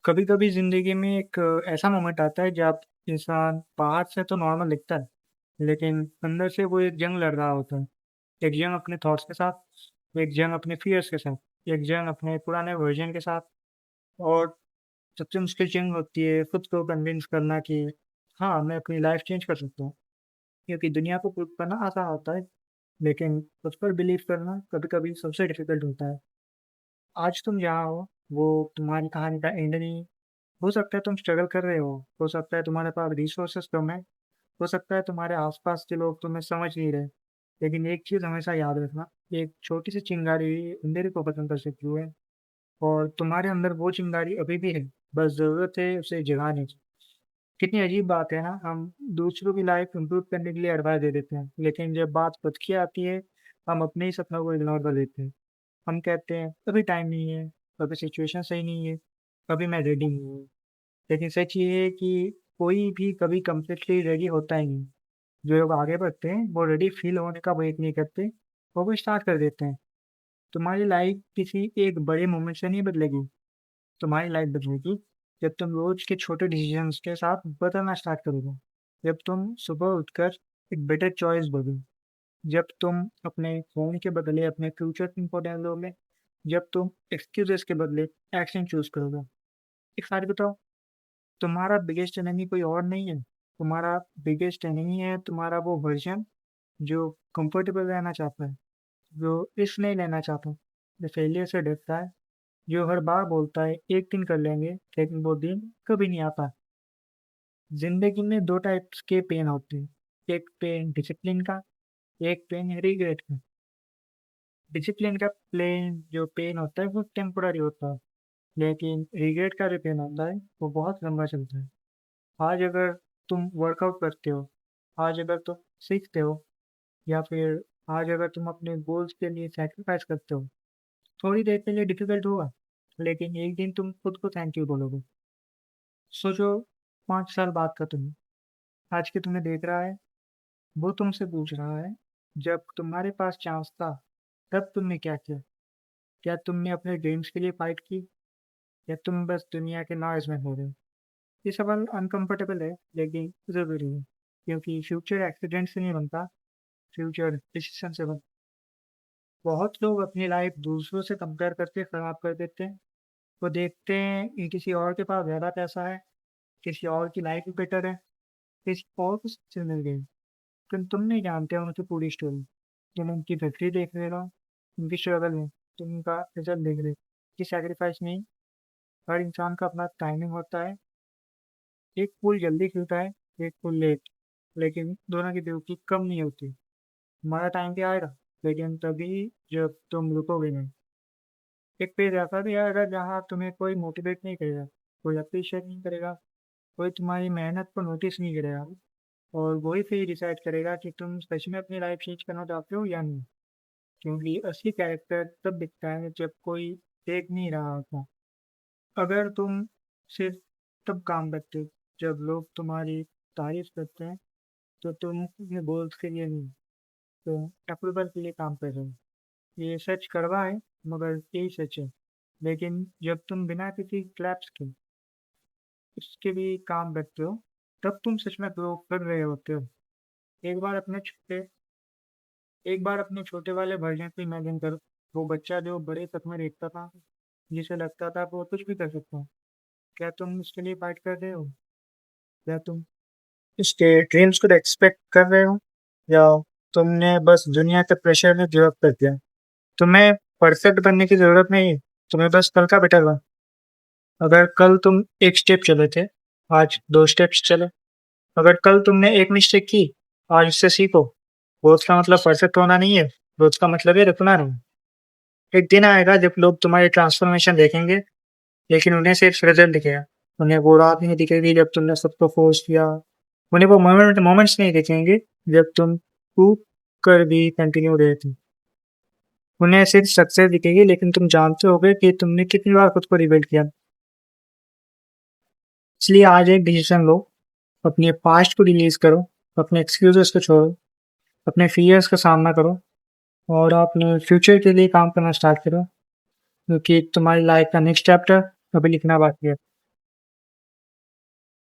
कभी कभी जिंदगी में एक ऐसा मोमेंट आता है जब इंसान बाहर से तो नॉर्मल दिखता है, लेकिन अंदर से वो एक जंग लड़ रहा होता है। एक जंग अपने थॉट्स के साथ, एक जंग अपने फियर्स के साथ, एक जंग अपने पुराने वर्जन के साथ। और सबसे मुश्किल जंग होती है खुद को कन्विंस करना कि हाँ, मैं अपनी लाइफ चेंज कर सकता हूँ। क्योंकि दुनिया को प्रूव करना आसान होता है, लेकिन उस पर बिलीव करना कभी कभी सबसे डिफिकल्ट होता है। आज तुम जहाँ हो वो तुम्हारी कहानी का एंड नहीं। हो सकता है तुम स्ट्रगल कर रहे हो सकता है तुम्हारे पास रिसोर्सेस कम है, हो सकता है तुम्हारे आसपास के लोग तुम्हें समझ नहीं रहे। लेकिन एक चीज़ हमेशा याद रखना, एक छोटी सी चिंगारी भी अंधेरे को खत्म कर सकती है। और तुम्हारे अंदर वो चिंगारी अभी भी है, बस ज़रूरत है उसे जगाने की। कितनी अजीब बात है ना, हम दूसरों की लाइफ इम्प्रूव करने के लिए एडवाइस दे देते हैं, लेकिन जब बात खुद की आती है हम अपने ही सपनों को इग्नोर कर देते हैं। हम कहते हैं अभी टाइम नहीं है, अभी सिचुएशन सही नहीं है, अभी मैं रेडी नहीं हूँ। लेकिन सच ये है कि कोई भी कभी कंप्लीटली रेडी होता ही नहीं। जो लोग आगे बढ़ते हैं वो रेडी फील होने का वेट नहीं करते, वो स्टार्ट कर देते हैं। तुम्हारी लाइफ किसी एक बड़े मोमेंट से नहीं बदलेगी, तुम्हारी लाइफ बदलेगी जब तुम रोज के छोटे डिसीजंस के साथ बदलना स्टार्ट करोगे। जब तुम सुबह उठकर एक बेटर चॉइस बदलो, जब तुम अपने फोन के बदले अपने फ्यूचर को इम्पोर्टेंस दोगे, जब तुम एक्सक्यूजेस के बदले एक्शन चूज करोगे। एक साथ बताओ, तुम्हारा बिगेस्ट एनिमी कोई और नहीं है। तुम्हारा बिगेस्ट एनिमी है तुम्हारा वो वर्जन जो कंफर्टेबल रहना चाहता है, जो रिस्क नहीं लेना चाहता, जो फेलियर से डरता है, जो हर बार बोलता है एक दिन कर लेंगे लेकिन वो दिन कभी नहीं आता। जिंदगी में दो टाइप्स के पेन होते हैं, एक पेन डिसिप्लिन का, एक पेन रिग्रेट का। डिसिप्लिन का प्लेन जो पेन होता है वो टेम्पोररी होता है, लेकिन रिग्रेट का जो पेन होता है वो बहुत लंबा चलता है। आज अगर तुम वर्कआउट करते हो, आज अगर तुम सीखते हो, या फिर आज अगर तुम अपने गोल्स के लिए सैक्रिफाइस करते हो, थोड़ी देर के लिए डिफिकल्ट होगा, लेकिन एक दिन तुम खुद को थैंक यू बोलोगे। सोचो, 5 साल बाद का तुम्हें आज के तुम्हें देख रहा है, वो तुमसे पूछ रहा है जब तुम्हारे पास चांस था तब तुमने क्या किया। क्या तुमने अपने ड्रीम्स के लिए फाइट की, या तुम बस दुनिया के नॉइज में हो रहे हो। ये सवाल अनकंफर्टेबल है लेकिन ज़रूरी है, क्योंकि फ्यूचर एक्सीडेंट से नहीं बनता, फ्यूचर डिसीजन से बनता। बहुत लोग अपनी लाइफ दूसरों से कंपेयर करके खराब कर देते हैं। वो देखते हैं कि किसी और के पास ज़्यादा पैसा है, किसी और की लाइफ बेटर है, किसी और को सक्सेस मिल गई। लेकिन तुम नहीं जानते हो उनकी पूरी स्टोरी। तुम उनकी फैक्ट्री देख रहे हो, उनकी स्ट्रगल में, तुम उनका रिजल्ट देख रहे हो, कि सैक्रिफाइस नहीं। हर इंसान का अपना टाइमिंग होता है। एक फूल जल्दी खिलता है, एक फूल लेट, लेकिन दोनों की बेवकूफ़ी कम नहीं होती। तुम्हारा टाइम भी आएगा, लेकिन तभी जब तुम रुकोगे नहीं। एक पेज ऐसा भी आएगा जहाँ तुम्हें कोई मोटिवेट नहीं करेगा, कोई अप्रिशिएट नहीं करेगा, कोई तुम्हारी मेहनत को नोटिस नहीं करेगा। और वही फिर डिसाइड करेगा कि तुम सच में अपनी लाइफ चेंज करना चाहते हो या नहीं। क्योंकि असली कैरेक्टर तब दिखता है जब कोई देख नहीं रहा होता। अगर तुम सिर्फ तब काम करते हो जब लोग तुम्हारी तारीफ करते हैं, तो तुम अपने गोल्स के लिए नहीं, तो अप्रूवल के लिए काम कर रहे हो। ये सच कड़वा है, मगर यही सच है। लेकिन जब तुम बिना किसी क्लैप्स के उसके भी काम करते हो, तब तुम सच में ग्रो कर रहे होते हो। एक बार अपने छोटे एक बार अपने छोटे वाले वर्जन को इमेजिन करो। वो बच्चा जो बड़े सपने देखता था, जिसे लगता था वो कुछ भी कर सकता है। क्या तुम उसके लिए फाइट कर रहे हो, या तुम उसके ड्रीम्स को एक्सपेक्ट कर रहे हो, या तुमने बस दुनिया के प्रेशर में गिव अप कर दिया। तुम्हें परफेक्ट बनने की जरूरत नहीं है, तुम्हें बस कल का बेटर बन। अगर कल तुम एक स्टेप चले थे, आज 2 स्टेप्स चले। अगर कल तुमने एक मिस्टेक की, आज उससे सीखो। रोज का मतलब परफेक्ट होना नहीं है, रोज का मतलब है रुकना नहीं। एक दिन आएगा जब लोग तुम्हारी ट्रांसफॉर्मेशन देखेंगे, लेकिन उन्हें सिर्फ रिजल्ट दिखेगा। उन्हें वो रात नहीं दिखेगी जब तुमने सबको फोर्स किया। उन्हें वो मोमेंट्स नहीं दिखेंगे जब तुम चूक कर भी कंटिन्यू रहे थे। उन्हें सिर्फ सक्सेस दिखेगी, लेकिन तुम जानते होगे कि तुमने कितनी बार खुद को रिबिल्ड किया। इसलिए आज एक डिसीजन लो, अपने पास्ट को रिलीज करो, अपने एक्सक्यूजेस को छोड़ो, अपने फियर्स का सामना करो, और अपने फ्यूचर के लिए काम करना स्टार्ट करो, क्योंकि तुम्हारी लाइफ का नेक्स्ट चैप्टर अभी लिखना बाकी है।